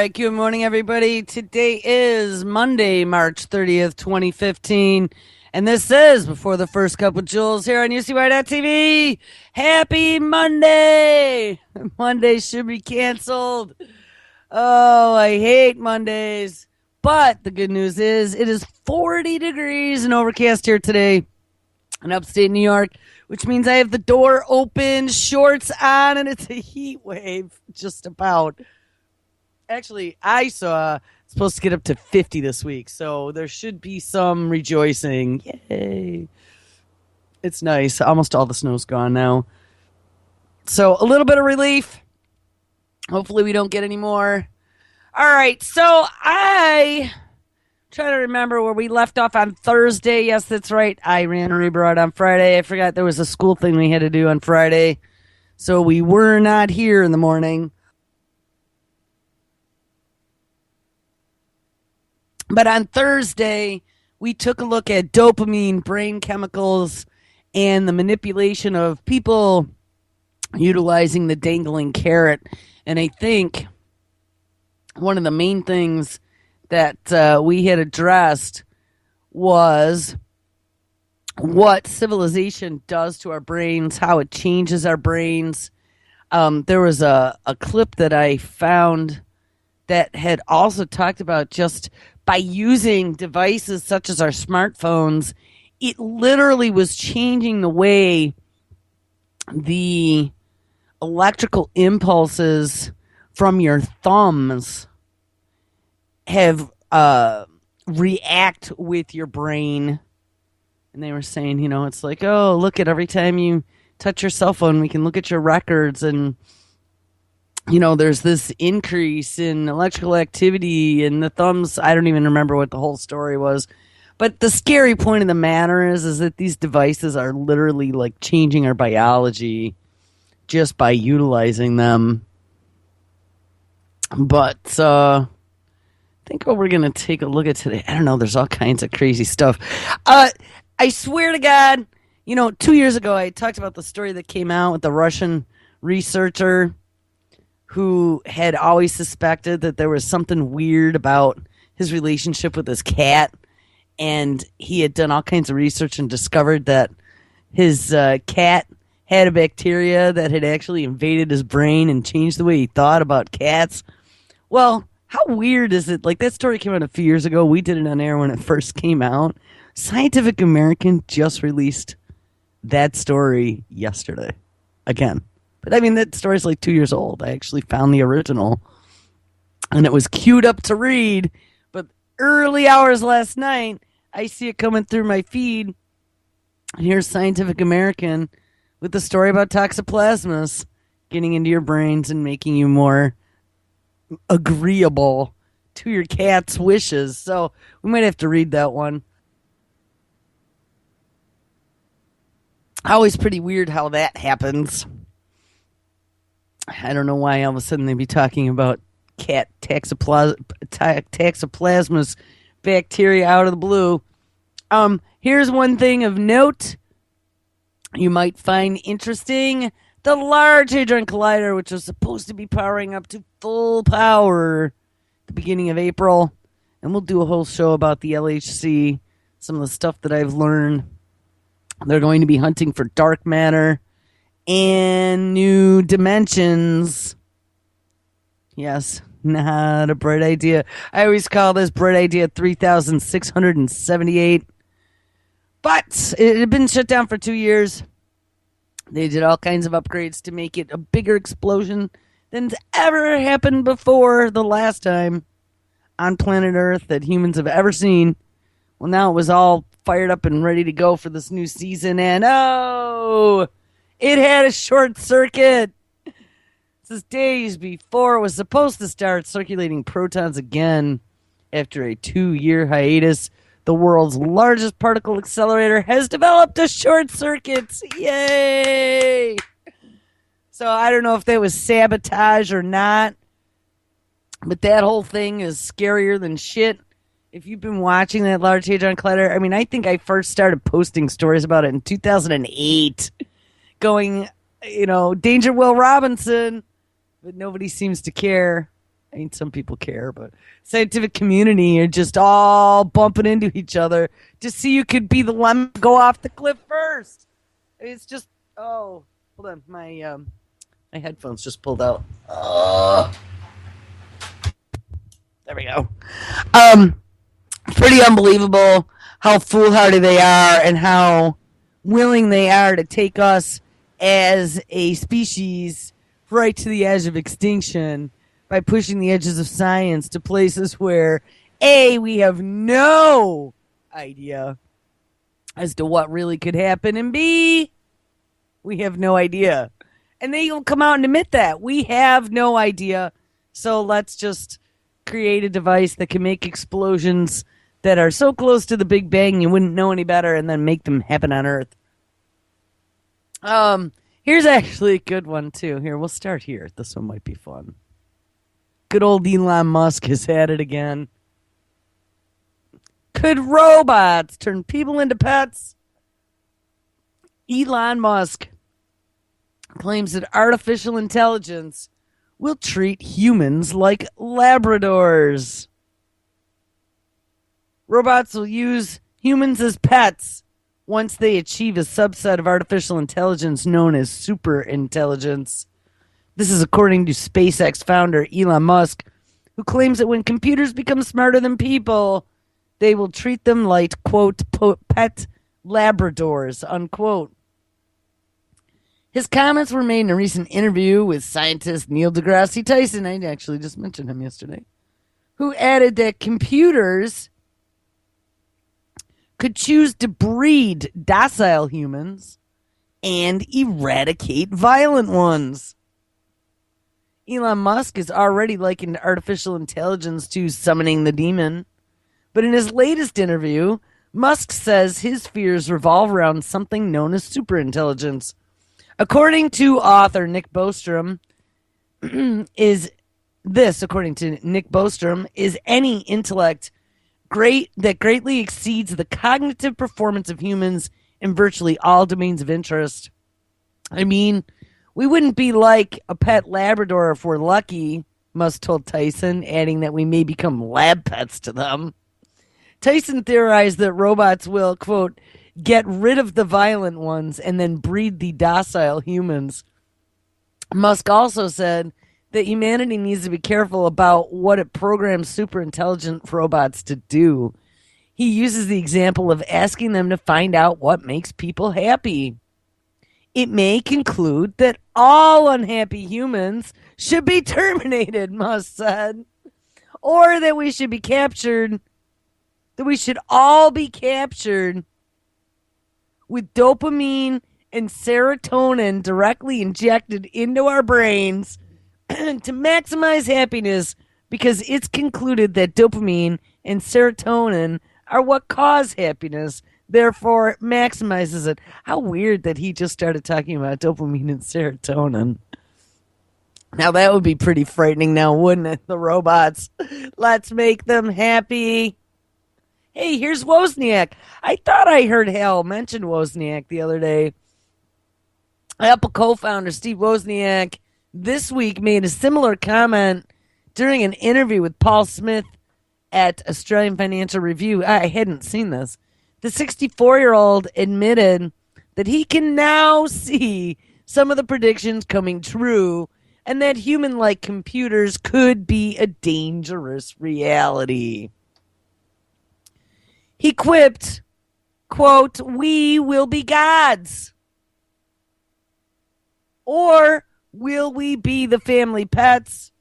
right, good morning, everybody. Today is Monday, March 30th, 2015. And this is Before the First Cup with Jules here on UCY.TV. Happy Monday! Monday should be canceled. Oh, I hate Mondays. But the good news is it is 40 degrees and overcast here today in upstate New York, which means I have the door open, shorts on, and it's a heat wave just about. Actually, I saw it's supposed to get up to 50 this week, so there should be some rejoicing. Yay. It's nice. Almost all the snow's gone now. So a little bit of relief. Hopefully we don't get any more. All right, so I try to remember where we left off on Thursday. Yes, that's right. I ran a rebroad on Friday. I forgot there was a school thing we had to do on Friday. So we were not here in the morning. But on Thursday, we took a look at dopamine, brain chemicals, and the manipulation of people utilizing the dangling carrot. And I think one of the main things that we had addressed was what civilization does to our brains, how it changes our brains. There was a clip that I found that had also talked about just by using devices such as our smartphones, it literally was changing the way the electrical impulses from your thumbs have react with your brain. And they were saying, it's like, oh, look at every time you touch your cell phone, we can look at your records, and there's this increase in electrical activity in the thumbs. I don't even remember what the whole story was. But the scary point of the matter is that these devices are literally like changing our biology just by utilizing them. But I think what we're going to take a look at today, I don't know, there's all kinds of crazy stuff. I swear to God, 2 years ago I talked about the story that came out with the Russian researcher who had always suspected that there was something weird about his relationship with his cat. And he had done all kinds of research and discovered that his cat had a bacteria that had actually invaded his brain and changed the way he thought about cats. Well, how weird is it? Like, that story came out a few years ago. We did it on air when it first came out. Scientific American just released that story yesterday. Again. But I mean, that story's like 2 years old. I actually found the original. And it was queued up to read. But early hours last night, I see it coming through my feed. And here's Scientific American with the story about toxoplasmas getting into your brains and making you more agreeable to your cat's wishes. So we might have to read that one. Always pretty weird how that happens. I don't know why all of a sudden they'd be talking about cat toxoplasmas bacteria out of the blue. Here's one thing of note you might find interesting. The Large Hadron Collider, which was supposed to be powering up to full power at the beginning of April. And we'll do a whole show about the LHC, some of the stuff that I've learned. They're going to be hunting for dark matter and new dimensions. Yes, not a bright idea. I always call this bright idea 3678. But it had been shut down for 2 years. They did all kinds of upgrades to make it a bigger explosion than's ever happened before the last time on planet Earth that humans have ever seen. Well, now it was all fired up and ready to go for this new season, and it had a short circuit. This is days before it was supposed to start circulating protons again after a 2-year hiatus. The world's largest particle accelerator has developed a short circuit. Yay! So I don't know if that was sabotage or not, but that whole thing is scarier than shit. If you've been watching that Large Hadron Collider, I mean, I think I first started posting stories about it in 2008, going, Danger Will Robinson, but nobody seems to care. I mean, some people care, but scientific community are just all bumping into each other to see who could be the one to go off the cliff first. It's just, oh, hold on, my headphones just pulled out. There we go. Pretty unbelievable how foolhardy they are and how willing they are to take us as a species right to the edge of extinction by pushing the edges of science to places where A, we have no idea as to what really could happen, and B, we have no idea. And they will come out and admit that. We have no idea. So let's just create a device that can make explosions that are so close to the Big Bang you wouldn't know any better and then make them happen on Earth. Here's actually a good one, too. Here, we'll start here. This one might be fun. Good old Elon Musk has had it again. Could robots turn people into pets? Elon Musk claims that artificial intelligence will treat humans like Labradors. Robots will use humans as pets once they achieve a subset of artificial intelligence known as superintelligence. This is according to SpaceX founder Elon Musk, who claims that when computers become smarter than people, they will treat them like, quote, pet Labradors, unquote. His comments were made in a recent interview with scientist Neil deGrasse Tyson, I actually just mentioned him yesterday, who added that computers could choose to breed docile humans and eradicate violent ones. Elon Musk has already likened artificial intelligence to summoning the demon, but in his latest interview, Musk says his fears revolve around something known as superintelligence. According to author Nick Bostrom, according to Nick Bostrom, is any intellect that greatly exceeds the cognitive performance of humans in virtually all domains of interest. I mean, we wouldn't be like a pet Labrador if we're lucky, Musk told Tyson, adding that we may become lab pets to them. Tyson theorized that robots will, quote, get rid of the violent ones and then breed the docile humans. Musk also said that humanity needs to be careful about what it programs superintelligent robots to do. He uses the example of asking them to find out what makes people happy. It may conclude that all unhappy humans should be terminated, Musk said, or that we should all be captured with dopamine and serotonin directly injected into our brains to maximize happiness, because it's concluded that dopamine and serotonin are what cause happiness. Therefore, it maximizes it. How weird that he just started talking about dopamine and serotonin. Now, that would be pretty frightening now, wouldn't it? The robots. Let's make them happy. Hey, here's Wozniak. I thought I heard Hal mention Wozniak the other day. Apple co-founder Steve Wozniak this week made a similar comment during an interview with Paul Smith at Australian Financial Review. I hadn't seen this. The 64-year-old admitted that he can now see some of the predictions coming true and that human-like computers could be a dangerous reality. He quipped, quote, "We will be gods. Or will we be the family pets?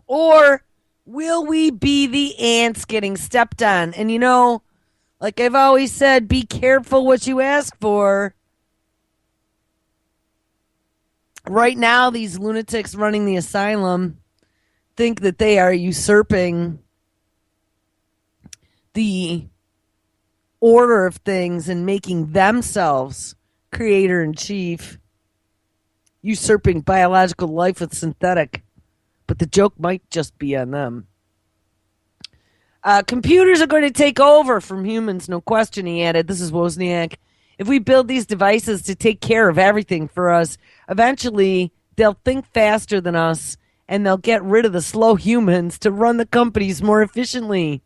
Or will we be the ants getting stepped on?" And you know, like I've always said, be careful what you ask for. Right now, these lunatics running the asylum think that they are usurping the order of things and making themselves creator in chief, usurping biological life with synthetic. But the joke might just be on them. Computers are going to take over from humans, no question, he added. This is Wozniak. If we build these devices to take care of everything for us, eventually they'll think faster than us and they'll get rid of the slow humans to run the companies more efficiently.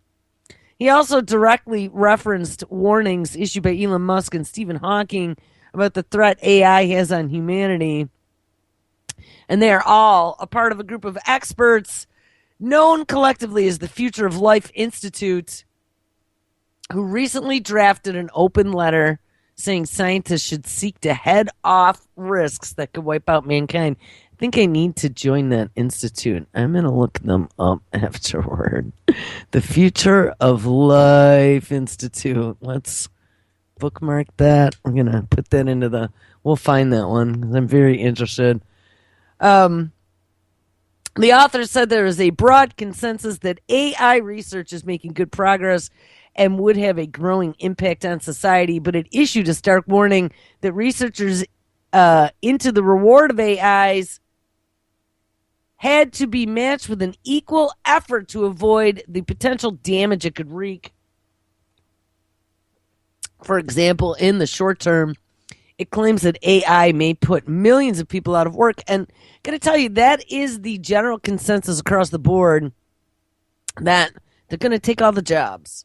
He also directly referenced warnings issued by Elon Musk and Stephen Hawking about the threat AI has on humanity. And they are all a part of a group of experts known collectively as the Future of Life Institute, who recently drafted an open letter saying scientists should seek to head off risks that could wipe out mankind. I think I need to join that institute. I'm going to look them up afterward. The Future of Life Institute. Let's bookmark that. We're going to put that into the... We'll find that one because I'm very interested. The author said there is a broad consensus that AI research is making good progress and would have a growing impact on society, but it issued a stark warning that researchers into the reward of AIs had to be matched with an equal effort to avoid the potential damage it could wreak. For example, in the short term, it claims that AI may put millions of people out of work. And I'm going to tell you, that is the general consensus across the board, that they're going to take all the jobs.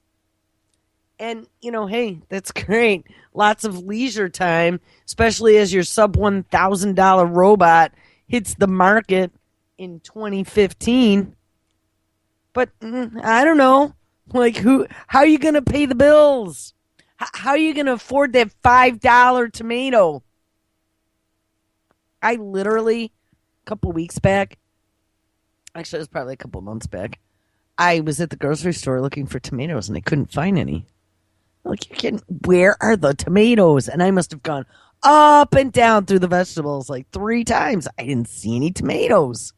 And, hey, that's great. Lots of leisure time, especially as your sub $1,000 robot hits the market in 2015. But I don't know. How are you going to pay the bills? How are you going to afford that $5 tomato? I literally, a couple weeks back, actually it was probably a couple months back, I was at the grocery store looking for tomatoes and I couldn't find any. Like, you're kidding? Where are the tomatoes? And I must have gone up and down through the vegetables like 3 times. I didn't see any tomatoes.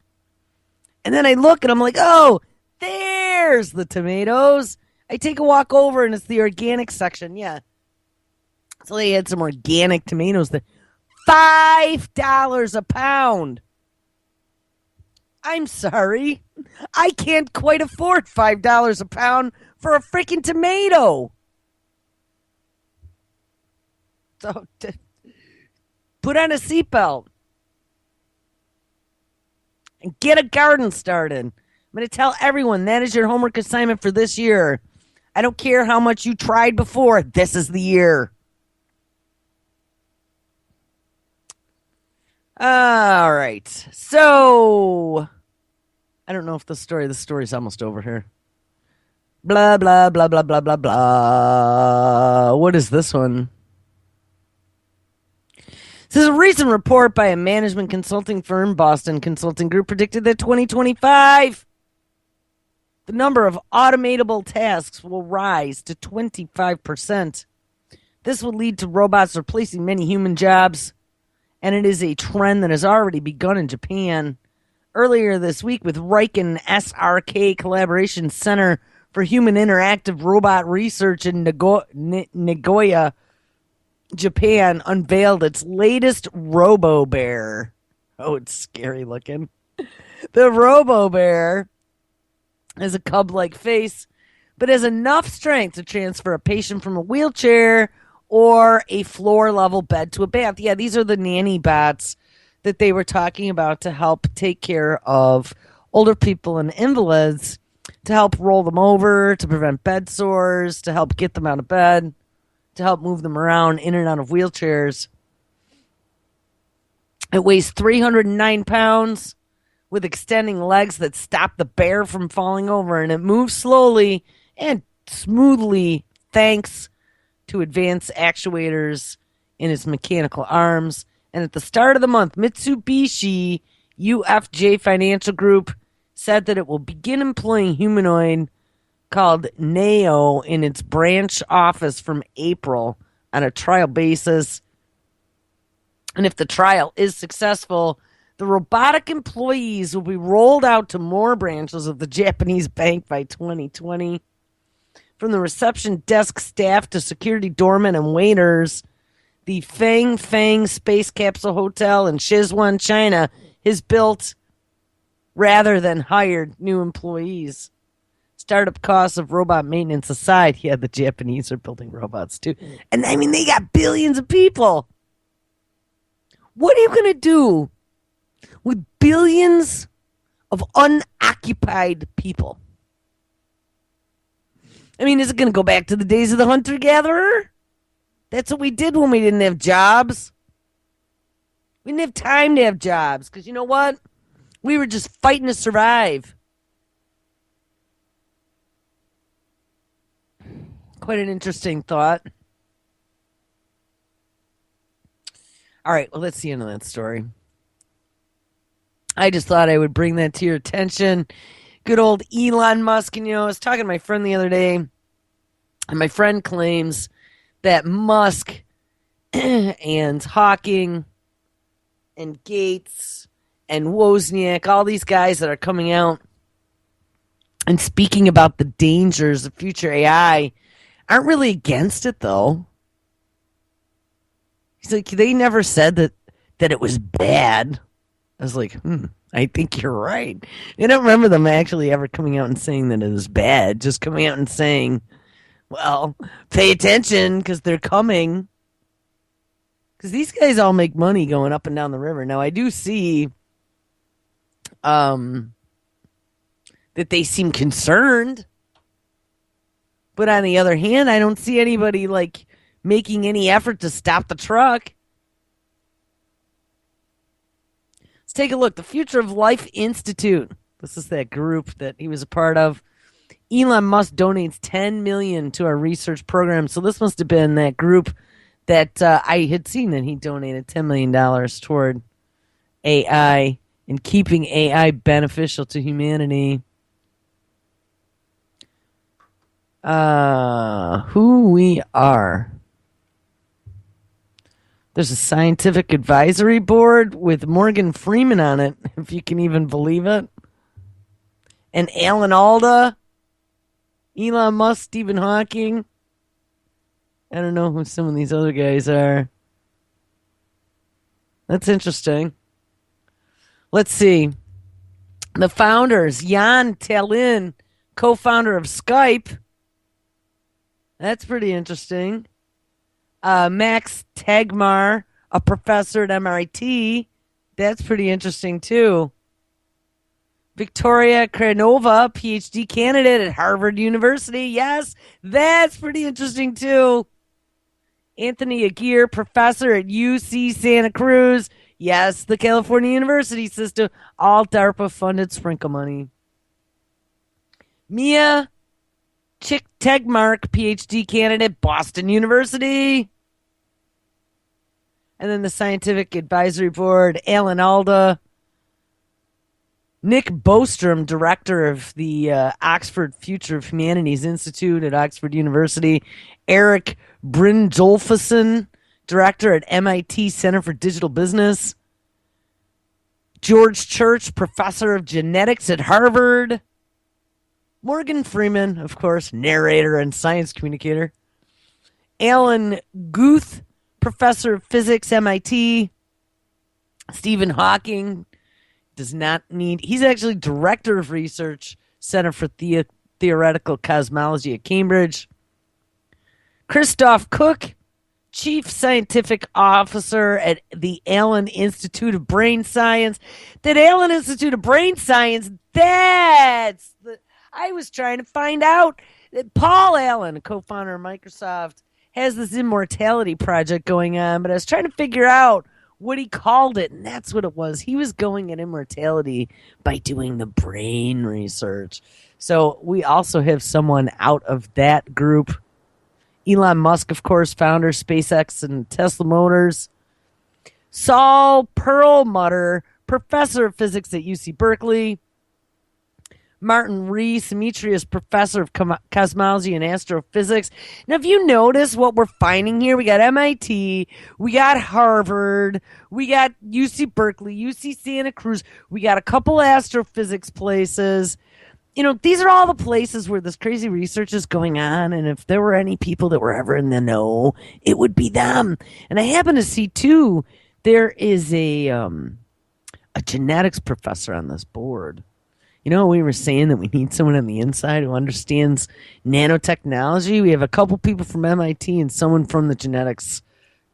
And then I look and I'm like, oh, there's the tomatoes. I take a walk over and it's the organic section. Yeah. So they had some organic tomatoes there. $5 a pound. I'm sorry. I can't quite afford $5 a pound for a freaking tomato. So put on a seatbelt and get a garden started. I'm going to tell everyone that is your homework assignment for this year. I don't care how much you tried before. This is the year. All right. So, I don't know if the story's almost over here. Blah, blah, blah, blah, blah, blah, blah. What is this one? This is a recent report by a management consulting firm, Boston Consulting Group, predicted that 2025, the number of automatable tasks will rise to 25%. This will lead to robots replacing many human jobs, and it is a trend that has already begun in Japan. Earlier this week, with Riken SRK Collaboration Center for Human Interactive Robot Research in Nagoya, Japan, unveiled its latest Robo-Bear. Oh, it's scary looking. The Robo-Bear has a cub-like face, but has enough strength to transfer a patient from a wheelchair or a floor-level bed to a bath. Yeah, these are the nanny bots that they were talking about to help take care of older people and invalids, to help roll them over, to prevent bed sores, to help get them out of bed, to help move them around in and out of wheelchairs. It weighs 309 pounds with extending legs that stop the bear from falling over, and it moves slowly and smoothly thanks to advanced actuators in its mechanical arms. And at the start of the month, Mitsubishi UFJ Financial Group said that it will begin employing humanoid called Neo in its branch office from April on a trial basis. And if the trial is successful, the robotic employees will be rolled out to more branches of the Japanese bank by 2020. From the reception desk staff to security doormen and waiters, the Fang Space Capsule Hotel in Sichuan, China, has built rather than hired new employees. Startup costs of robot maintenance aside, yeah, the Japanese are building robots too. And I mean, they got billions of people. What are you going to do with billions of unoccupied people. I mean, is it going to go back to the days of the hunter-gatherer? That's what we did when we didn't have jobs. We didn't have time to have jobs because you know what? We were just fighting to survive. Quite an interesting thought. All right, well, let's see into that story. I just thought I would bring that to your attention. Good old Elon Musk. And, I was talking to my friend the other day, and my friend claims that Musk and Hawking and Gates and Wozniak, all these guys that are coming out and speaking about the dangers of future AI, aren't really against it, though. He's like, they never said that it was bad. I was like, I think you're right. I don't remember them actually ever coming out and saying that it was bad. Just coming out and saying, well, pay attention because they're coming. Because these guys all make money going up and down the river. Now, I do see that they seem concerned. But on the other hand, I don't see anybody like making any effort to stop the truck. Let's take a look. The Future of Life Institute. This is that group that he was a part of. Elon Musk donates $10 million to our research program. So this must have been that group that I had seen that he donated $10 million toward AI and keeping AI beneficial to humanity. Who we are. There's a scientific advisory board with Morgan Freeman on it, if you can even believe it. And Alan Alda, Elon Musk, Stephen Hawking. I don't know who some of these other guys are. That's interesting. Let's see. The founders, Jan Tallinn, co-founder of Skype. That's pretty interesting. Max Tegmark, a professor at MIT. That's pretty interesting, too. Victoria Krenova, PhD candidate at Harvard University. Yes, that's pretty interesting, too. Anthony Aguirre, professor at UC Santa Cruz. Yes, the California University system. All DARPA-funded sprinkle money. Mia Tegmark, PhD candidate, Boston University. And then the Scientific Advisory Board, Alan Alda. Nick Bostrom, director of the Oxford Future of Humanities Institute at Oxford University. Eric Brynjolfsson, director at MIT Center for Digital Business. George Church, professor of genetics at Harvard. Morgan Freeman, of course, narrator and science communicator. Alan Guth, professor of physics, MIT. Stephen Hawking does not need... He's actually director of research, Center for Theoretical Cosmology at Cambridge. Christoph Cook, chief scientific officer at the Allen Institute of Brain Science. That Allen Institute of Brain Science, that's... I was trying to find out that Paul Allen, co-founder of Microsoft, has this immortality project going on, but I was trying to figure out what he called it, and that's what it was. He was going at immortality by doing the brain research. So we also have someone out of that group. Elon Musk, of course, founder SpaceX and Tesla Motors. Saul Perlmutter, professor of physics at UC Berkeley. Martin Rees, Demetrius, professor of cosmology and astrophysics. Now, if you notice what we're finding here, we got MIT, we got Harvard, we got UC Berkeley, UC Santa Cruz, we got a couple astrophysics places. These are all the places where this crazy research is going on, and if there were any people that were ever in the know, it would be them. And I happen to see, too, there is a genetics professor on this board. We were saying that we need someone on the inside who understands nanotechnology. We have a couple people from MIT and someone from the genetics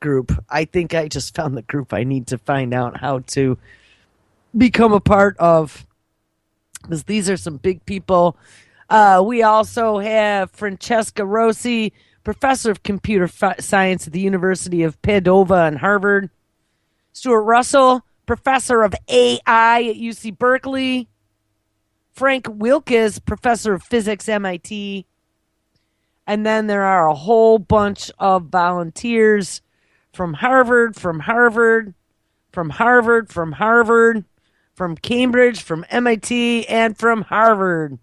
group. I think I just found the group I need to find out how to become a part of. because these are some big people. We also have Francesca Rossi, professor of computer science at the University of Padova and Harvard. Stuart Russell, professor of AI at UC Berkeley. Frank Wilkes, professor of physics, MIT. And then there are a whole bunch of volunteers from Harvard, from Cambridge, from MIT, and from Harvard.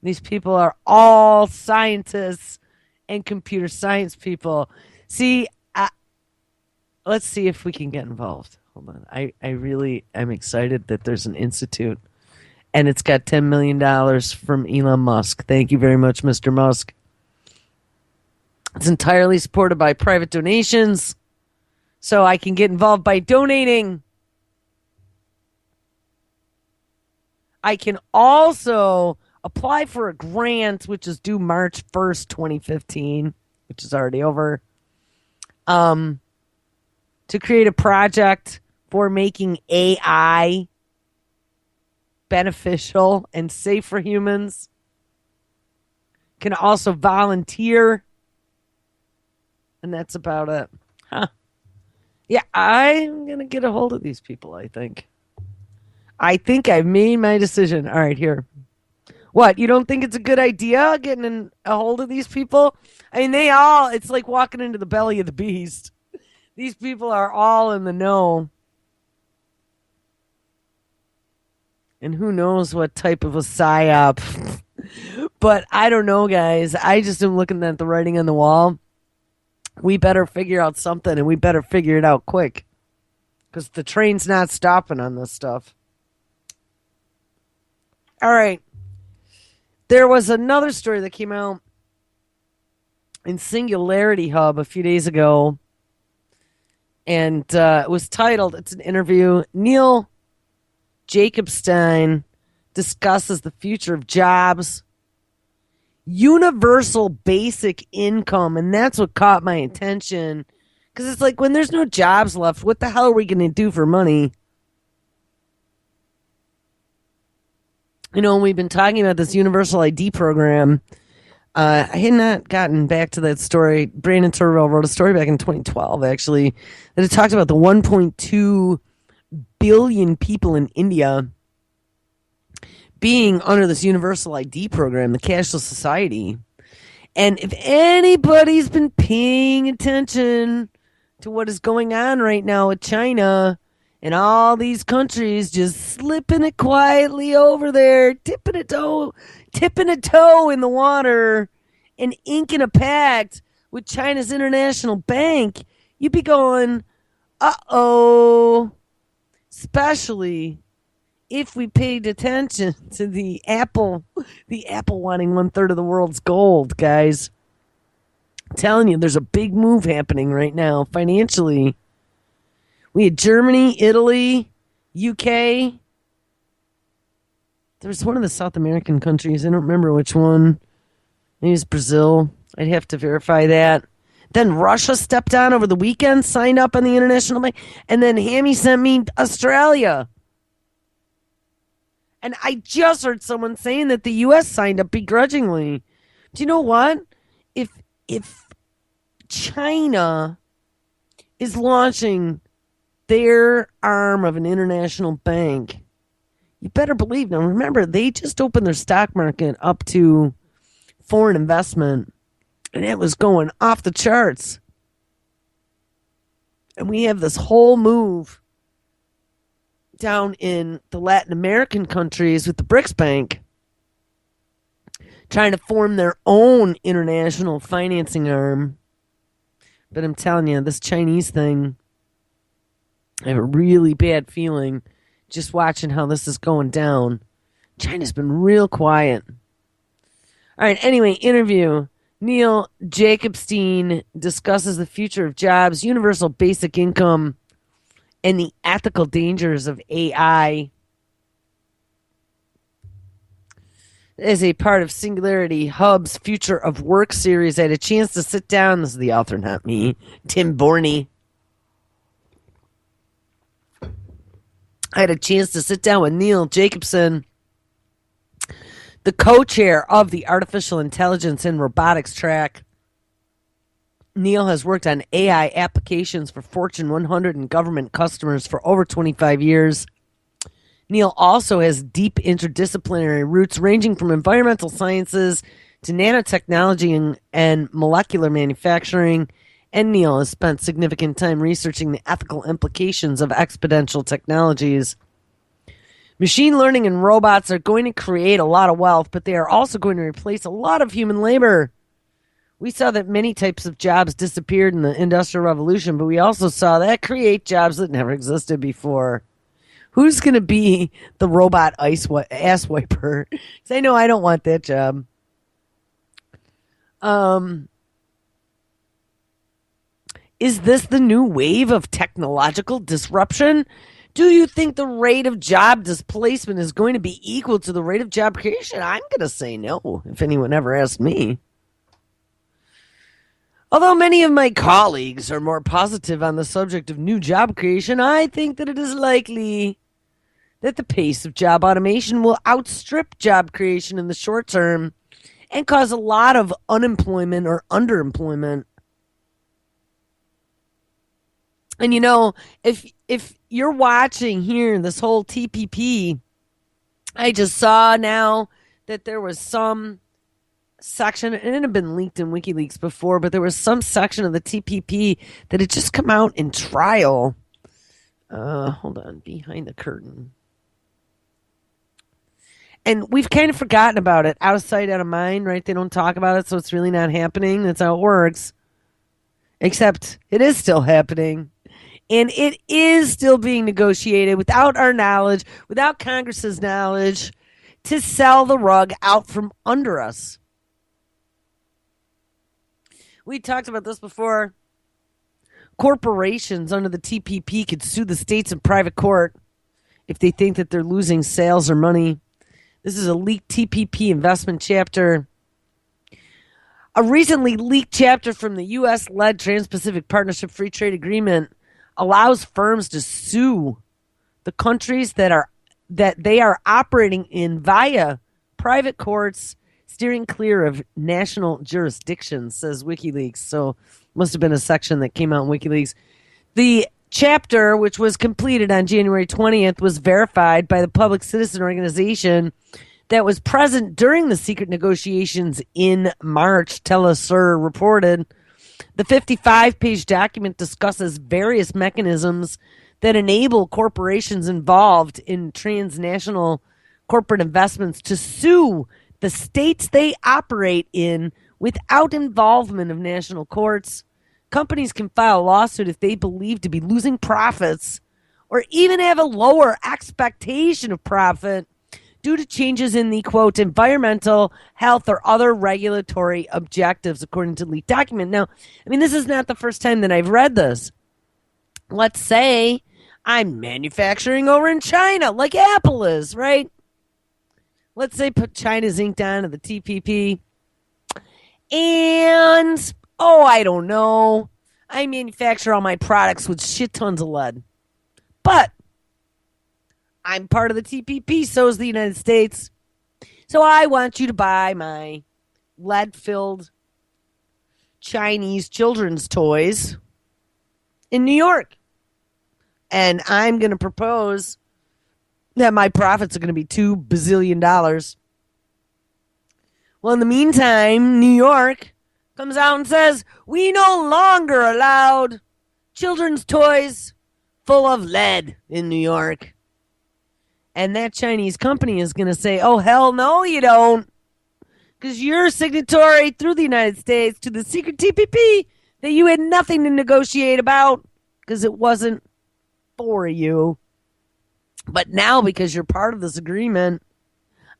These people are all scientists and computer science people. See, let's see if we can get involved. Hold on. I really am excited that there's an institute and it's got $10 million from Elon Musk. Thank you very much, Mr. Musk. It's entirely supported by private donations, so I can get involved by donating. I can also apply for a grant, which is due March 1st, 2015, which is already over, to create a project for making AI beneficial and safe for humans. Can also volunteer. And that's about it. Huh. Yeah, I'm going to get a hold of these people, I think. I think I've made my decision. All right, here. What, you don't think it's a good idea getting a hold of these people? I mean, it's like walking into the belly of the beast. These people are all in the know. And who knows what type of a psyop. But I don't know, guys. I just am looking at the writing on the wall. We better figure out something, and we better figure it out quick. Because the train's not stopping on this stuff. All right. There was another story that came out in Singularity Hub a few days ago. And it was titled, it's an interview, Neil Jacobstein discusses the future of jobs, universal basic income, and that's what caught my attention. Because it's like, when there's no jobs left, what the hell are we going to do for money? You know, we've been talking about this universal ID program. I had not gotten back to that story. Brandon Turville wrote a story back in 2012, actually, that it talked about the 1.2 billion people in India being under this universal ID program, the cashless society. And if anybody's been paying attention to what is going on right now with China and all these countries just slipping it quietly over there, tipping a toe in the water and inking a pact with China's international bank, you'd be going, uh-oh. Especially if we paid attention to the Apple wanting 1/3 of the world's gold, guys. I'm telling you, there's a big move happening right now financially. We had Germany, Italy, UK. There was one of the South American countries. I don't remember which one. Maybe it's Brazil. I'd have to verify that. Then Russia stepped on over the weekend, signed up on the International Bank. And then Hammy sent me Australia. And I just heard someone saying that the U.S. signed up begrudgingly. Do you know what? If China is launching their arm of an international bank, you better believe. Now, remember, they just opened their stock market up to foreign investment. And it was going off the charts. And we have this whole move down in the Latin American countries with the BRICS Bank trying to form their own international financing arm. But I'm telling you, this Chinese thing, I have a really bad feeling just watching how this is going down. China's been real quiet. All right, anyway, interview. Neil Jacobstein discusses the future of jobs, universal basic income, and the ethical dangers of AI. As a part of Singularity Hub's Future of Work series, I had a chance to sit down. This is the author, not me, Tim Borney. I had a chance to sit down with Neil Jacobson, the co-chair of the Artificial Intelligence and Robotics track. Neil has worked on AI applications for Fortune 100 and government customers for over 25 years. Neil also has deep interdisciplinary roots ranging from environmental sciences to nanotechnology and molecular manufacturing. And Neil has spent significant time researching the ethical implications of exponential technologies. Machine learning and robots are going to create a lot of wealth, but they are also going to replace a lot of human labor. We saw that many types of jobs disappeared in the Industrial Revolution, but we also saw that create jobs that never existed before. Who's going to be the robot ass wiper? Because I know I don't want that job. Is this the new wave of technological disruption? Do you think the rate of job displacement is going to be equal to the rate of job creation? I'm going to say no, if anyone ever asked me. Although many of my colleagues are more positive on the subject of new job creation, I think that it is likely that the pace of job automation will outstrip job creation in the short term and cause a lot of unemployment or underemployment. And you know, if you're watching here this whole TPP, I just saw now that there was some section, and it had been leaked in WikiLeaks before, but there was some section of the TPP that had just come out in trial. Hold on, behind the curtain. And we've kind of forgotten about it. Out of sight, out of mind, right? They don't talk about it, so it's really not happening. That's how it works. Except it is still happening. And it is still being negotiated without our knowledge, without Congress's knowledge, to sell the rug out from under us. We talked about this before. Corporations under the TPP could sue the states in private court if they think that they're losing sales or money. This is a leaked TPP investment chapter. A recently leaked chapter from the U.S.-led Trans-Pacific Partnership Free Trade Agreement allows firms to sue the countries that they are operating in via private courts, steering clear of national jurisdiction, says WikiLeaks. So must have been a section that came out in WikiLeaks. The chapter, which was completed on January 20th, was verified by the public citizen organization that was present during the secret negotiations in March, Telesur reported. The 55-page document discusses various mechanisms that enable corporations involved in transnational corporate investments to sue the states they operate in without involvement of national courts. Companies can file a lawsuit if they believe to be losing profits or even have a lower expectation of profit due to changes in the, quote, environmental, health, or other regulatory objectives, according to the leaked document. Now, I mean, this is not the first time that I've read this. Let's say I'm manufacturing over in China, like Apple is, right? Let's say put China's ink down to the TPP. And, I don't know. I manufacture all my products with shit tons of lead. But I'm part of the TPP, so is the United States. So I want you to buy my lead-filled Chinese children's toys in New York. And I'm going to propose that my profits are going to be $2 bazillion. Well, in the meantime, New York comes out and says, we no longer allowed children's toys full of lead in New York. And that Chinese company is going to say, oh, hell no, you don't. Because you're signatory through the United States to the secret TPP that you had nothing to negotiate about because it wasn't for you. But now, because you're part of this agreement,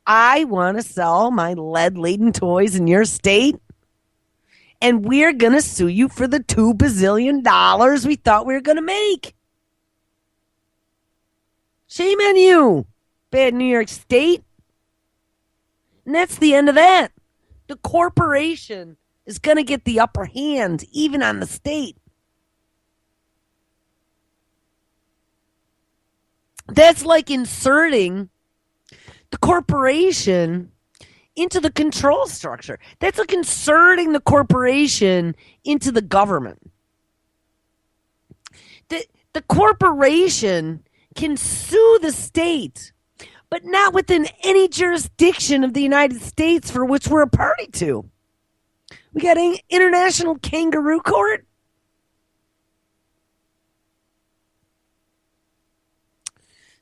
I want to sell my lead-laden toys in your state. And we're going to sue you for the $2 bazillion we thought we were going to make. Shame on you, bad New York State. And that's the end of that. The corporation is going to get the upper hand, even on the state. That's like inserting the corporation into the control structure. That's like inserting the corporation into the government. The corporation can sue the state, but not within any jurisdiction of the United States for which we're a party to. We got an international kangaroo court.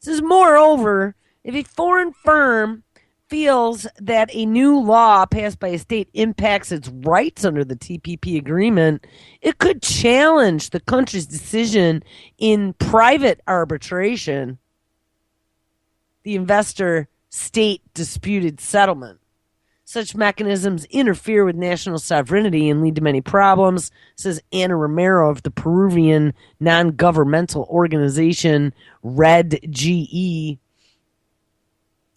This is moreover, if a foreign firm feels that a new law passed by a state impacts its rights under the TPP agreement, it could challenge the country's decision in private arbitration, the investor state disputed settlement. Such mechanisms interfere with national sovereignty and lead to many problems, says Ana Romero of the Peruvian non-governmental organization Red GE.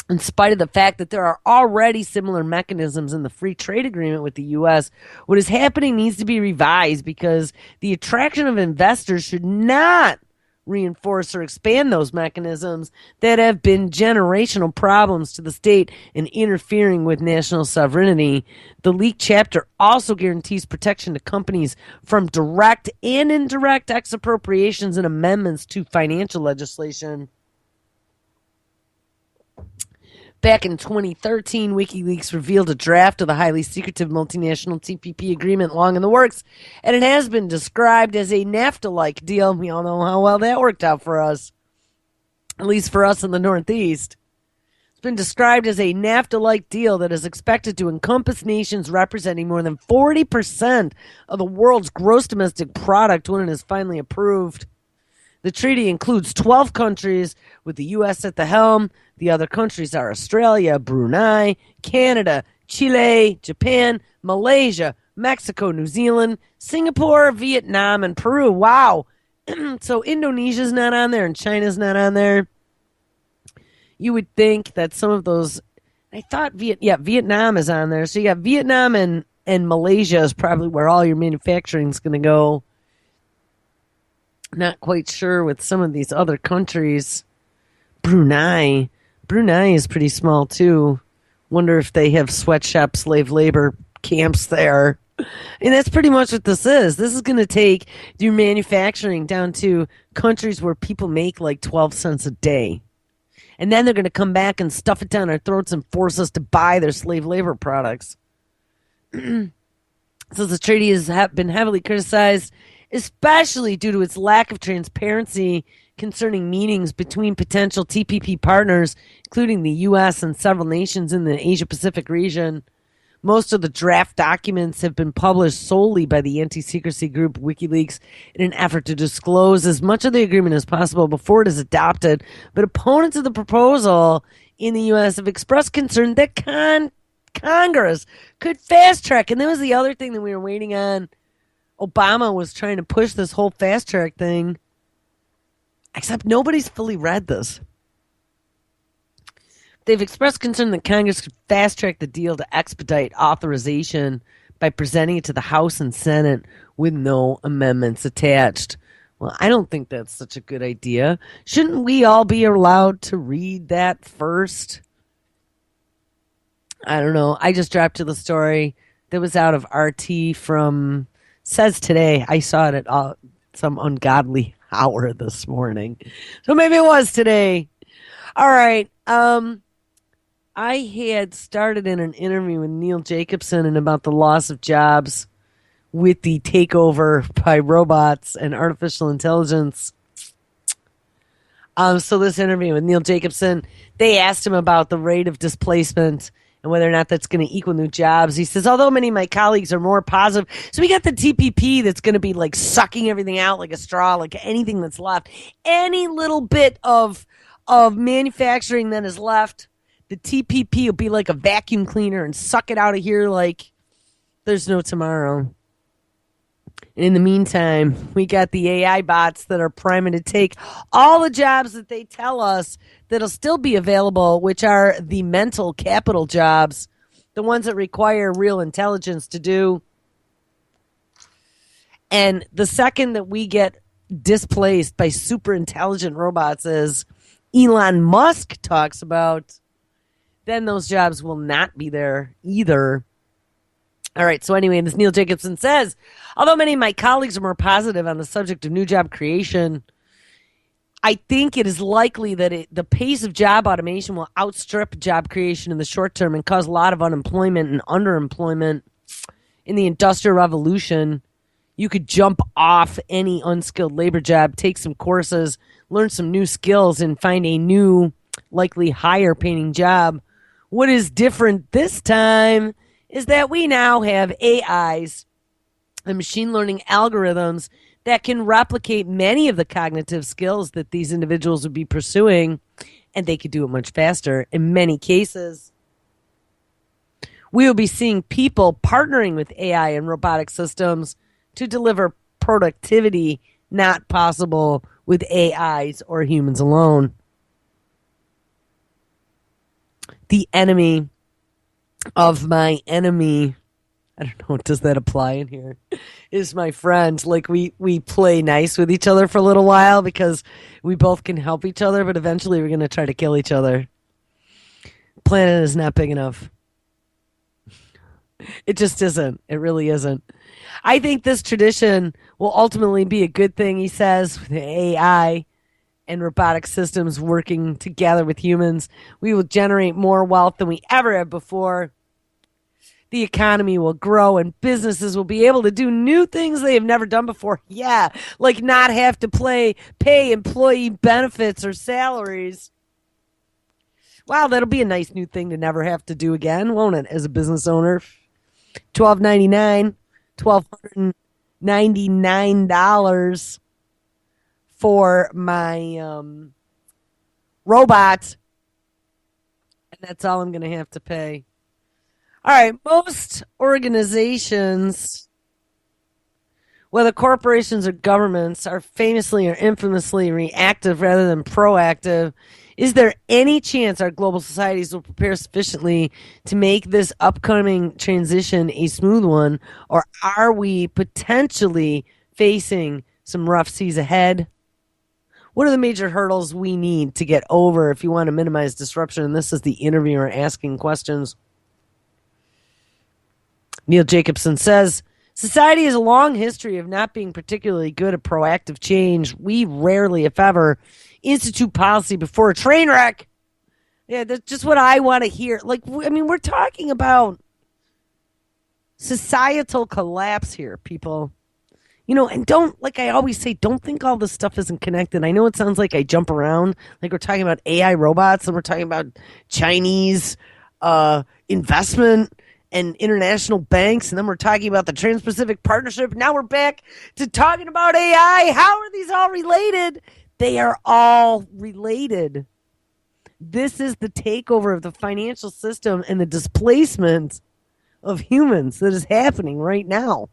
In spite of the fact that there are already similar mechanisms in the free trade agreement with the U.S., what is happening needs to be revised because the attraction of investors should not reinforce or expand those mechanisms that have been generational problems to the state and interfering with national sovereignty. The leaked chapter also guarantees protection to companies from direct and indirect expropriations and amendments to financial legislation. Back in 2013, WikiLeaks revealed a draft of the highly secretive multinational TPP agreement long in the works, and it has been described as a NAFTA-like deal. We all know how well that worked out for us, at least for us in the Northeast. It's been described as a NAFTA-like deal that is expected to encompass nations representing more than 40% of the world's gross domestic product when it is finally approved. The treaty includes 12 countries, with the U.S. at the helm. The other countries are Australia, Brunei, Canada, Chile, Japan, Malaysia, Mexico, New Zealand, Singapore, Vietnam, and Peru. Wow. So Indonesia's not on there and China's not on there. You would think that some of those, I thought Vietnam is on there. So you got Vietnam and Malaysia is probably where all your manufacturing is going to go. Not quite sure with some of these other countries. Brunei is pretty small too. Wonder if they have sweatshop slave labor camps there. And that's pretty much what this is. This is going to take your manufacturing down to countries where people make like 12 cents a day. And then they're going to come back and stuff it down our throats and force us to buy their slave labor products. So the treaty has been heavily criticized, especially due to its lack of transparency concerning meetings between potential TPP partners, including the U.S. and several nations in the Asia-Pacific region. Most of the draft documents have been published solely by the anti-secrecy group WikiLeaks in an effort to disclose as much of the agreement as possible before it is adopted, but opponents of the proposal in the U.S. have expressed concern that Congress could fast-track, and that was the other thing that we were waiting on. Obama was trying to push this whole fast track thing, except nobody's fully read this. They've expressed concern that Congress could fast track the deal to expedite authorization by presenting it to the House and Senate with no amendments attached. Well, I don't think that's such a good idea. Shouldn't we all be allowed to read that first? I don't know. I just dropped to the story that was out of RT from Says Today. I saw it at some ungodly hour this morning. So maybe it was today. All right. I had started in an interview with Neil Jacobson and about the loss of jobs with the takeover by robots and artificial intelligence. So this interview with Neil Jacobson, they asked him about the rate of displacement and whether or not that's going to equal new jobs. He says, although many of my colleagues are more positive, so we got the TPP that's going to be like sucking everything out like a straw, like anything that's left. Any little bit of manufacturing that is left, the TPP will be like a vacuum cleaner and suck it out of here like there's no tomorrow. And in the meantime, we got the AI bots that are priming to take all the jobs that they tell us that'll still be available, which are the mental capital jobs, the ones that require real intelligence to do. And the second that we get displaced by super intelligent robots is Elon Musk talks about, then those jobs will not be there either. All right. So anyway, this Neil Jacobson says, although many of my colleagues are more positive on the subject of new job creation, I think it is likely that the pace of job automation will outstrip job creation in the short term and cause a lot of unemployment and underemployment. In the Industrial Revolution, you could jump off any unskilled labor job, take some courses, learn some new skills, and find a new, likely higher paying job. What is different this time is that we now have AIs and machine learning algorithms that can replicate many of the cognitive skills that these individuals would be pursuing, and they could do it much faster. In many cases, we will be seeing people partnering with AI and robotic systems to deliver productivity not possible with AIs or humans alone. The enemy of my enemy, I don't know, does that apply in here, is my friend. Like we play nice with each other for a little while because we both can help each other, but eventually we're going to try to kill each other. Planet is not big enough. It just isn't. It really isn't. I think this tradition will ultimately be a good thing, he says, with AI and robotic systems working together with humans. We will generate more wealth than we ever have before. The economy will grow and businesses will be able to do new things they have never done before. Yeah, like not have to pay employee benefits or salaries. Wow, that'll be a nice new thing to never have to do again, won't it, as a business owner? $1,299 for my robot, and that's all I'm going to have to pay. All right, most organizations, whether corporations or governments, are famously or infamously reactive rather than proactive. Is there any chance our global societies will prepare sufficiently to make this upcoming transition a smooth one, or are we potentially facing some rough seas ahead? What are the major hurdles we need to get over if you want to minimize disruption? And this is the interviewer asking questions. Neil Jacobson says, society has a long history of not being particularly good at proactive change. We rarely, if ever, institute policy before a train wreck. Yeah, that's just what I want to hear. Like, I mean, we're talking about societal collapse here, people. You know, and don't, like I always say, don't think all this stuff isn't connected. I know it sounds like I jump around, like we're talking about AI robots and we're talking about Chinese investment and international banks, and then we're talking about the Trans-Pacific Partnership. Now we're back to talking about AI. How are these all related? They are all related. This is the takeover of the financial system and the displacement of humans that is happening right now.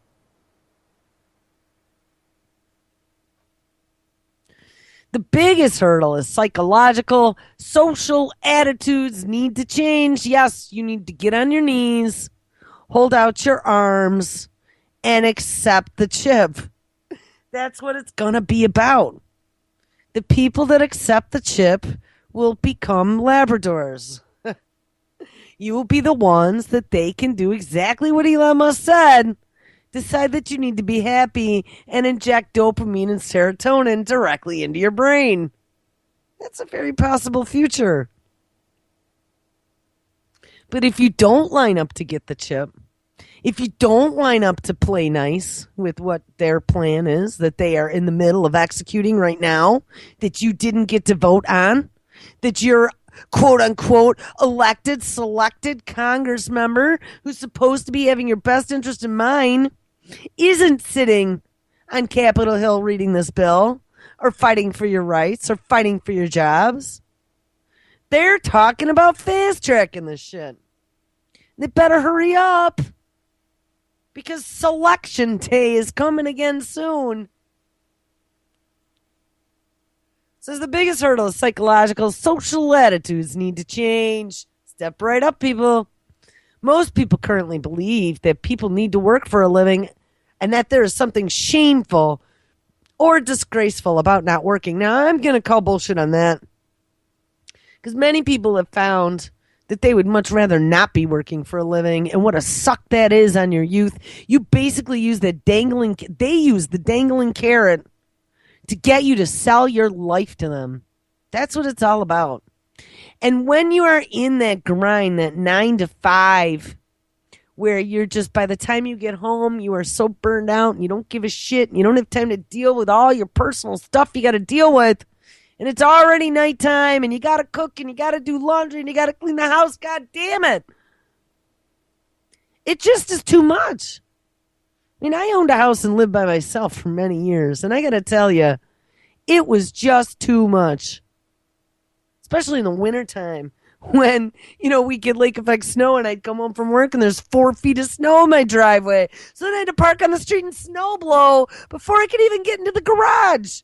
The biggest hurdle is psychological. Social attitudes need to change. Yes, you need to get on your knees, hold out your arms, and accept the chip. That's what it's going to be about. The people that accept the chip will become Labradors. You will be the ones that they can do exactly what Elon Musk said. Decide that you need to be happy and inject dopamine and serotonin directly into your brain. That's a very possible future. But if you don't line up to get the chip, if you don't line up to play nice with what their plan is that they are in the middle of executing right now, that you didn't get to vote on, that you're quote unquote elected, selected Congress member who's supposed to be having your best interest in mind isn't sitting on Capitol Hill reading this bill or fighting for your rights or fighting for your jobs. They're talking about fast tracking this shit. They better hurry up because selection day is coming again soon. Says the biggest hurdle is psychological. Social attitudes need to change. Step right up, people. Most people currently believe that people need to work for a living and that there is something shameful or disgraceful about not working. Now, I'm going to call bullshit on that. Because many people have found that they would much rather not be working for a living, and what a suck that is on your youth. You basically use they use the dangling carrot to get you to sell your life to them. That's what it's all about. And when you are in that grind, that 9 to 5, where you're just, by the time you get home, you are so burned out and you don't give a shit and you don't have time to deal with all your personal stuff you got to deal with. And it's already nighttime and you got to cook and you got to do laundry and you got to clean the house. God damn it. It just is too much. I mean, I owned a house and lived by myself for many years. And I got to tell you, it was just too much. Especially in the wintertime when, we get lake effect snow and I'd come home from work and there's 4 feet of snow in my driveway. So then I had to park on the street and snow blow before I could even get into the garage.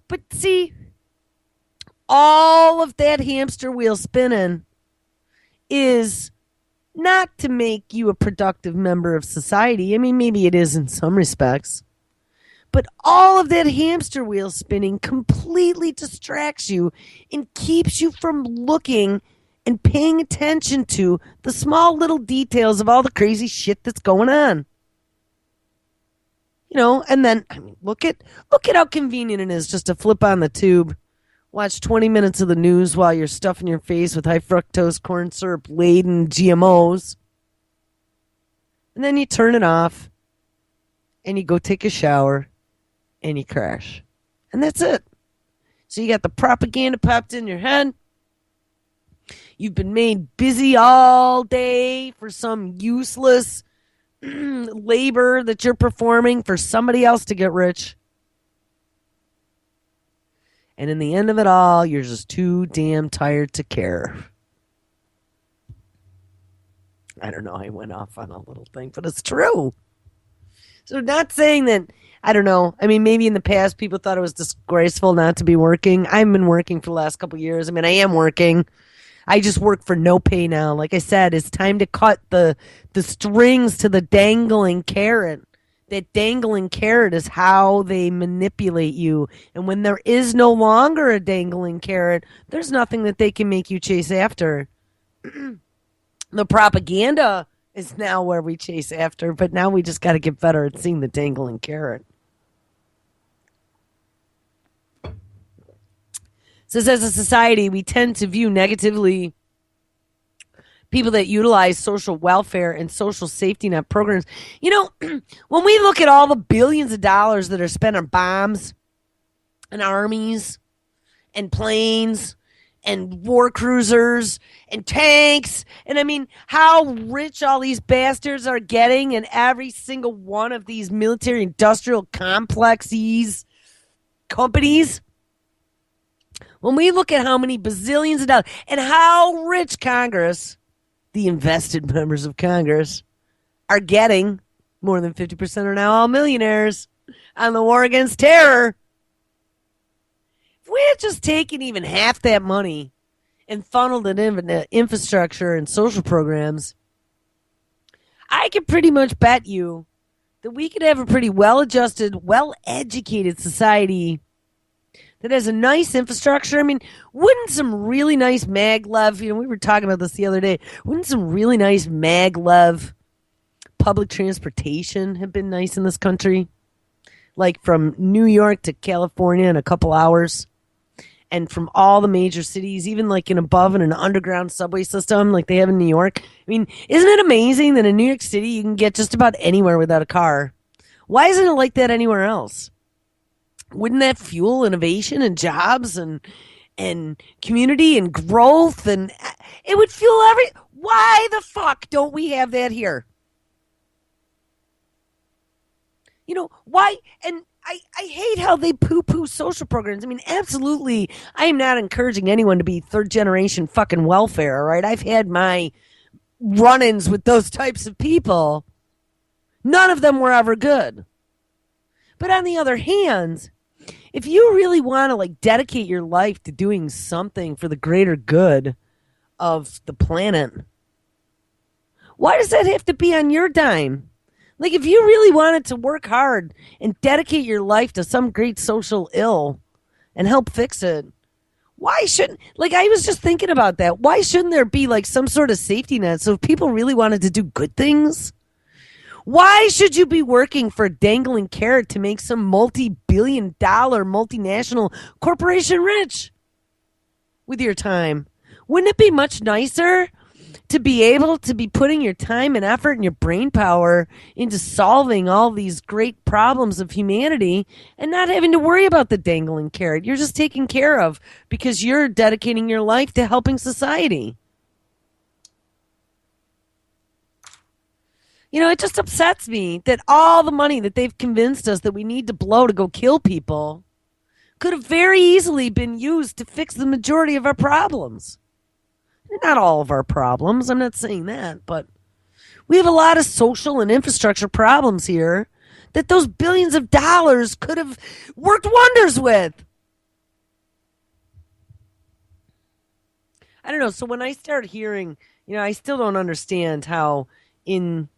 But see, all of that hamster wheel spinning is not to make you a productive member of society. I mean, maybe it is in some respects. But all of that hamster wheel spinning completely distracts you and keeps you from looking and paying attention to the small little details of all the crazy shit that's going on. And then look at how convenient it is just to flip on the tube, watch 20 minutes of the news while you're stuffing your face with high fructose corn syrup laden GMOs. And then you turn it off and you go take a shower. And you crash. And that's it. So you got the propaganda popped in your head. You've been made busy all day for some useless labor that you're performing for somebody else to get rich. And in the end of it all, you're just too damn tired to care. I don't know. I went off on a little thing, but it's true. So not saying that, I don't know. I mean, maybe in the past people thought it was disgraceful not to be working. I've been working for the last couple of years. I mean, I am working. I just work for no pay now. Like I said, it's time to cut the strings to the dangling carrot. That dangling carrot is how they manipulate you. And when there is no longer a dangling carrot, there's nothing that they can make you chase after. The propaganda is now where we chase after, but now we just got to get better at seeing the dangling carrot. Says, as a society, we tend to view negatively people that utilize social welfare and social safety net programs. When we look at all the billions of dollars that are spent on bombs and armies and planes and war cruisers and tanks, and I mean, how rich all these bastards are getting in every single one of these military industrial complexes, companies. When we look at how many bazillions of dollars and how rich Congress, the invested members of Congress, are getting, more than 50% are now all millionaires on the war against terror. If we had just taken even half that money and funneled it into infrastructure and social programs, I could pretty much bet you that we could have a pretty well-adjusted, well-educated society that has a nice infrastructure. I mean, wouldn't some really nice maglev, we were talking about this the other day, wouldn't some really nice maglev public transportation have been nice in this country? Like from New York to California in a couple hours. And from all the major cities, even like in above and an underground subway system like they have in New York. I mean, isn't it amazing that in New York City you can get just about anywhere without a car? Why isn't it like that anywhere else? Wouldn't that fuel innovation and jobs and community and growth? And it would fuel why the fuck don't we have that here? Why? And I hate how they poo-poo social programs. I mean, absolutely, I am not encouraging anyone to be third-generation fucking welfare, all right? I've had my run-ins with those types of people. None of them were ever good. But on the other hand, if you really want to dedicate your life to doing something for the greater good of the planet, why does that have to be on your dime? If you really wanted to work hard and dedicate your life to some great social ill and help fix it, Why shouldn't, like, I was just thinking about that. Why shouldn't there be like some sort of safety net so if people really wanted to do good things? Why should you be working for a dangling carrot to make some multi-billion-dollar multinational corporation rich with your time? Wouldn't it be much nicer to be able to be putting your time and effort and your brain power into solving all these great problems of humanity and not having to worry about the dangling carrot? You're just taken care of because you're dedicating your life to helping society. You know, it just upsets me that all the money that they've convinced us that we need to blow to go kill people could have very easily been used to fix the majority of our problems. Not all of our problems, I'm not saying that, but we have a lot of social and infrastructure problems here that those billions of dollars could have worked wonders with. I don't know. So when I start hearing, I still don't understand how in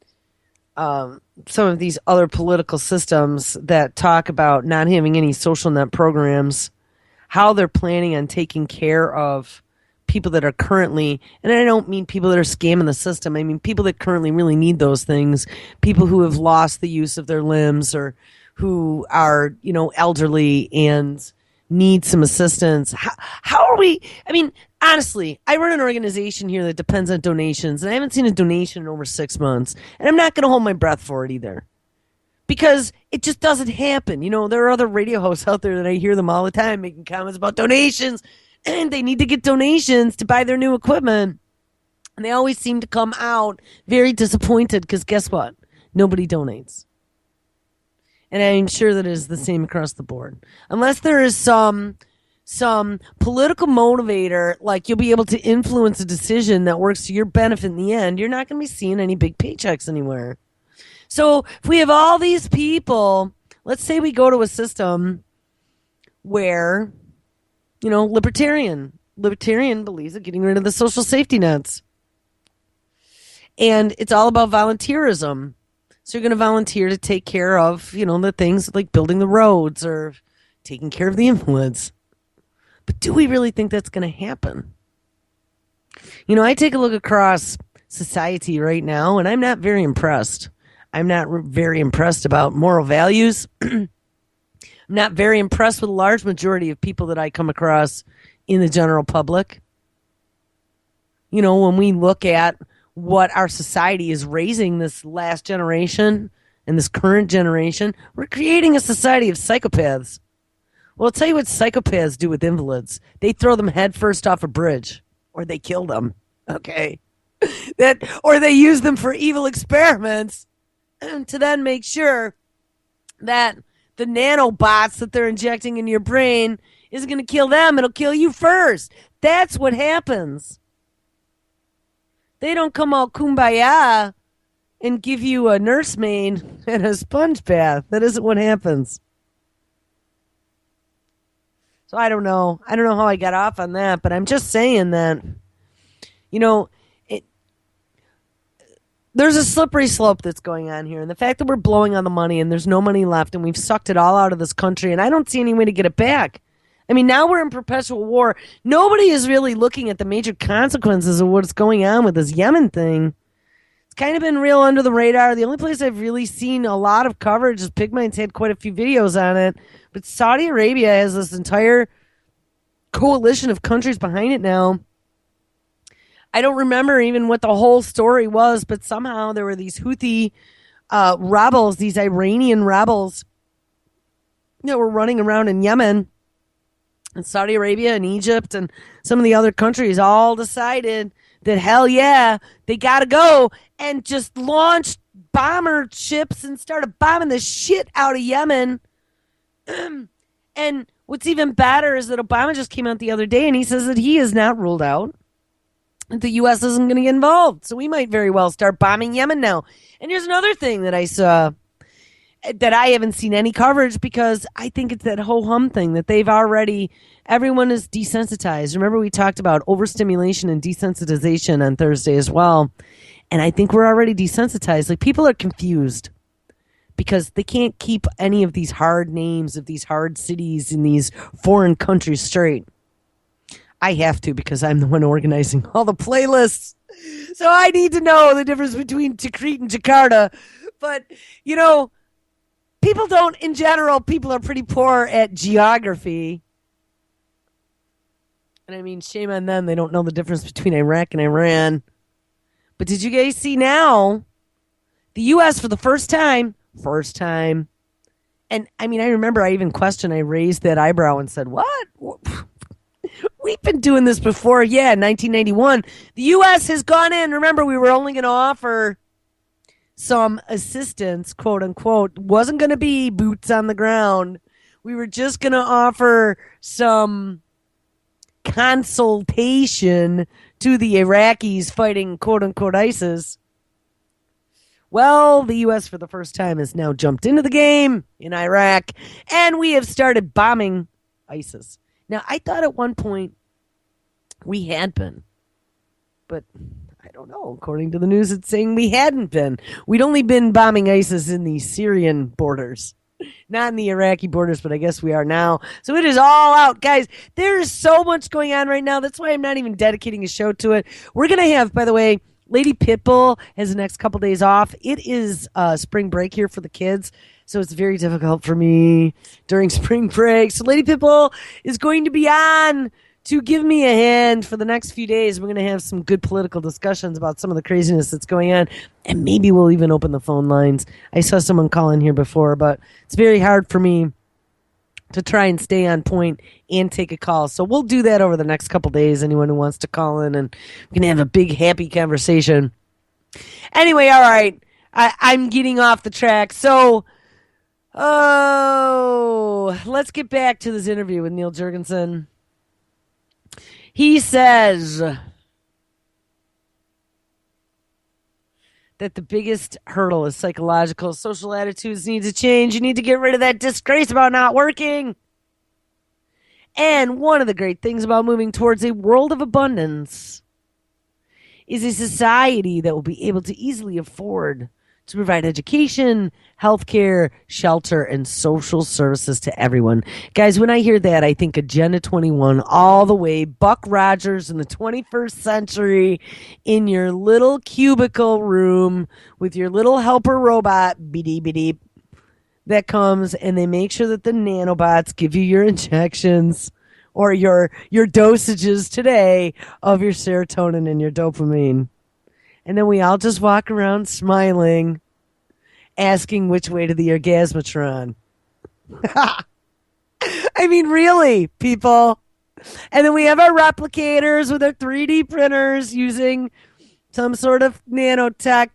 some of these other political systems that talk about not having any social net programs, how they're planning on taking care of people that are currently, and I don't mean people that are scamming the system, I mean people that currently really need those things, people who have lost the use of their limbs or who are, elderly and need some assistance. How are we, I mean, honestly, I run an organization here that depends on donations, and I haven't seen a donation in over 6 months, and I'm not going to hold my breath for it either. Because it just doesn't happen. There are other radio hosts out there that I hear them all the time making comments about donations, and they need to get donations to buy their new equipment. And they always seem to come out very disappointed because guess what? Nobody donates. And I'm sure that it is the same across the board. Unless there is some political motivator, like you'll be able to influence a decision that works to your benefit in the end, you're not going to be seeing any big paychecks anywhere. So if we have all these people, let's say we go to a system where, libertarian believes in getting rid of the social safety nets. And it's all about volunteerism. So you're going to volunteer to take care of, the things like building the roads or taking care of the invalids. But do we really think that's going to happen? I take a look across society right now, and I'm not very impressed. I'm not very impressed about moral values. I'm not very impressed with a large majority of people that I come across in the general public. When we look at what our society is raising this last generation and this current generation, we're creating a society of psychopaths. Well, I'll tell you what psychopaths do with invalids. They throw them headfirst off a bridge, or they kill them. Okay, or they use them for evil experiments to then make sure that the nanobots that they're injecting into your brain isn't going to kill them. It'll kill you first. That's what happens. They don't come all kumbaya and give you a nursemaid and a sponge bath. That isn't what happens. So I don't know. I don't know how I got off on that, but I'm just saying that, there's a slippery slope that's going on here. And the fact that we're blowing on the money and there's no money left and we've sucked it all out of this country and I don't see any way to get it back. I mean, now we're in perpetual war. Nobody is really looking at the major consequences of what's going on with this Yemen thing. It's kind of been real under the radar. The only place I've really seen a lot of coverage is Pigmind's had quite a few videos on it. But Saudi Arabia has this entire coalition of countries behind it now. I don't remember even what the whole story was, but somehow there were these Houthi rebels, these Iranian rebels that were running around in Yemen. And Saudi Arabia and Egypt and some of the other countries all decided that, hell yeah, they got to go and just launched bomber ships and started bombing the shit out of Yemen. And what's even better is that Obama just came out the other day and he says that he is not ruled out that the U.S. isn't going to get involved. So we might very well start bombing Yemen now. And here's another thing that I saw that I haven't seen any coverage because I think it's that ho-hum thing that everyone is desensitized. Remember we talked about overstimulation and desensitization on Thursday as well. And I think we're already desensitized. Like people are confused because they can't keep any of these hard names of these hard cities in these foreign countries straight. I have to because I'm the one organizing all the playlists. So I need to know the difference between Tikrit and Jakarta. But, you know, people don't, in general, people are pretty poor at geography. And I mean, shame on them. They don't know the difference between Iraq and Iran. But did you guys see now? The U.S. for the first time. And I mean, I remember I even questioned, I raised that eyebrow and said, what? We've been doing this before. Yeah, 1991. The U.S. has gone in. Remember, we were only going to offer some assistance, quote unquote. Wasn't going to be boots on the ground. We were just going to offer some consultation to the Iraqis fighting, quote unquote, ISIS. Well, the U.S. for the first time has now jumped into the game in Iraq, and we have started bombing ISIS. Now, I thought at one point we had been, but I don't know. According to the news, it's saying we hadn't been. We'd only been bombing ISIS in the Syrian borders, not in the Iraqi borders, but I guess we are now. So it is all out. Guys, there is so much going on right now. That's why I'm not even dedicating a show to it. We're going to have, by the way, Lady Pitbull has the next couple days off. It is spring break here for the kids, so it's very difficult for me during spring break. So Lady Pitbull is going to be on to give me a hand for the next few days. We're going to have some good political discussions about some of the craziness that's going on, and maybe we'll even open the phone lines. I saw someone call in here before, but it's very hard for me to try and stay on point and take a call. So we'll do that over the next couple days. Anyone who wants to call in, and we can have a big, happy conversation. Anyway, all right. I'm getting off the track. So, let's get back to this interview with Neil Jurgensen. He says that the biggest hurdle is psychological. Social attitudes need to change. You need to get rid of that disgrace about not working. And one of the great things about moving towards a world of abundance is a society that will be able to easily afford to provide education, healthcare, shelter, and social services to everyone. Guys, when I hear that, I think Agenda 21 all the way, Buck Rogers in the 21st century, in your little cubicle room with your little helper robot, beep, beep, beep, that comes, and they make sure that the nanobots give you your injections or your dosages today of your serotonin and your dopamine. And then we all just walk around smiling, asking which way to the orgasmatron. I mean, really, people. And then we have our replicators with our 3D printers using some sort of nanotech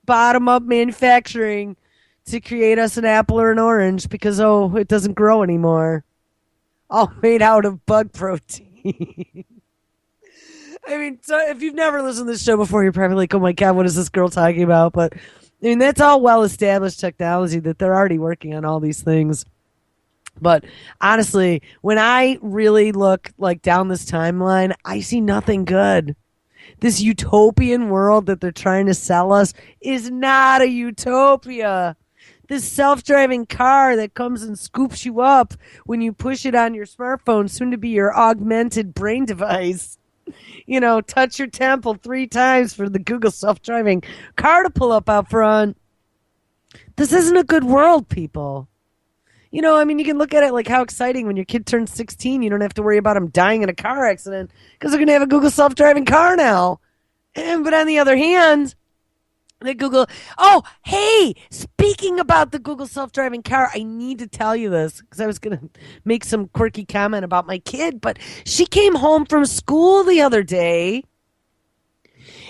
bottom-up manufacturing to create us an apple or an orange because, it doesn't grow anymore. All made out of bug protein. I mean, so if you've never listened to this show before, you're probably like, oh my God, what is this girl talking about? But, I mean, that's all well-established technology that they're already working on all these things. But honestly, when I really look like down this timeline, I see nothing good. This utopian world that they're trying to sell us is not a utopia. This self-driving car that comes and scoops you up when you push it on your smartphone, soon to be your augmented brain device. You know, touch your temple 3 times for the Google self-driving car to pull up out front. This isn't a good world, people. You know, I mean, you can look at it like how exciting when your kid turns 16, you don't have to worry about him dying in a car accident because they're going to have a Google self-driving car now. But on the other hand, the Google, hey, speaking about the Google self-driving car, I need to tell you this because I was going to make some quirky comment about my kid, but she came home from school the other day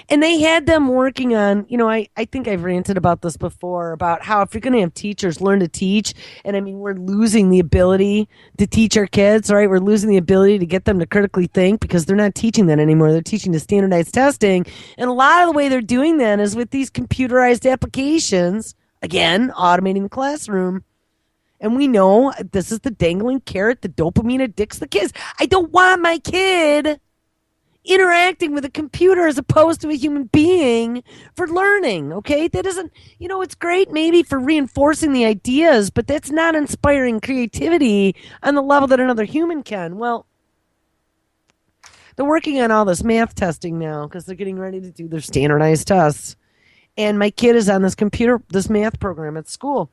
and they had them working on, you know, I think I've ranted about this before, about how if you're going to have teachers learn to teach, and I mean, we're losing the ability to teach our kids, right? We're losing the ability to get them to critically think because they're not teaching that anymore. They're teaching to standardized testing. And a lot of the way they're doing that is with these computerized applications, again, automating the classroom. And we know this is the dangling carrot, the dopamine addicts the kids. I don't want my kid interacting with a computer as opposed to a human being for learning, okay? That isn't, you know, it's great maybe for reinforcing the ideas, but that's not inspiring creativity on the level that another human can. Well, they're working on all this math testing now because they're getting ready to do their standardized tests. And my kid is on this math program at school.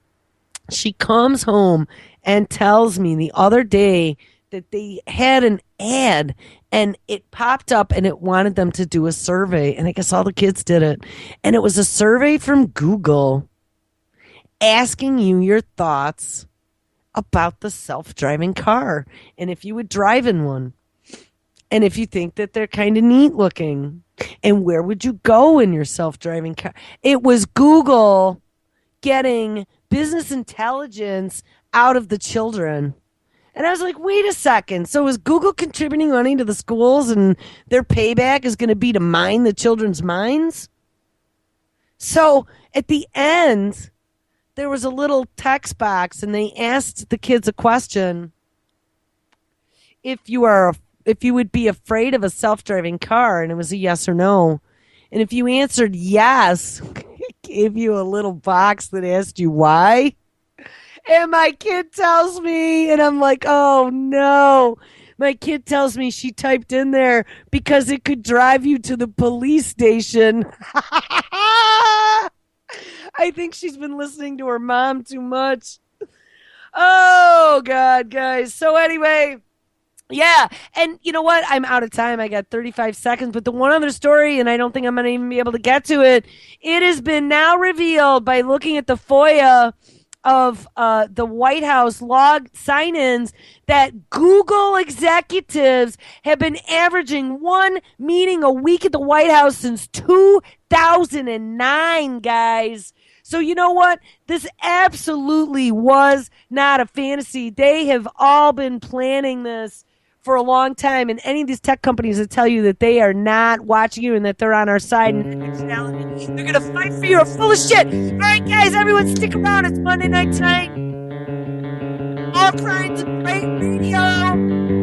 She comes home and tells me the other day that they had an ad and it popped up and it wanted them to do a survey. And I guess all the kids did it. And it was a survey from Google asking you your thoughts about the self driving car and if you would drive in one and if you think that they're kind of neat looking and where would you go in your self driving car. It was Google getting business intelligence out of the children. And I was like, wait a second. So is Google contributing money to the schools and their payback is going to be to mine the children's minds? So at the end, there was a little text box and they asked the kids a question. If you would be afraid of a self-driving car, and it was a yes or no. And if you answered yes, it gave you a little box that asked you why. And my kid tells me, and I'm like, oh no. My kid tells me she typed in there because it could drive you to the police station. I think she's been listening to her mom too much. Oh, God, guys. So, anyway, yeah. And you know what? I'm out of time. I got 35 seconds. But the one other story, and I don't think I'm going to even be able to get to it, it has been now revealed by looking at the FOIA of the White House log sign-ins that Google executives have been averaging one meeting a week at the White House since 2009, guys. So you know what? This absolutely was not a fantasy. They have all been planning this for a long time, and any of these tech companies that tell you that they are not watching you and that they're on our side and they're going to fight for you are full of shit. All right, guys, everyone stick around. It's Monday Night Tonight. All kinds of great radio.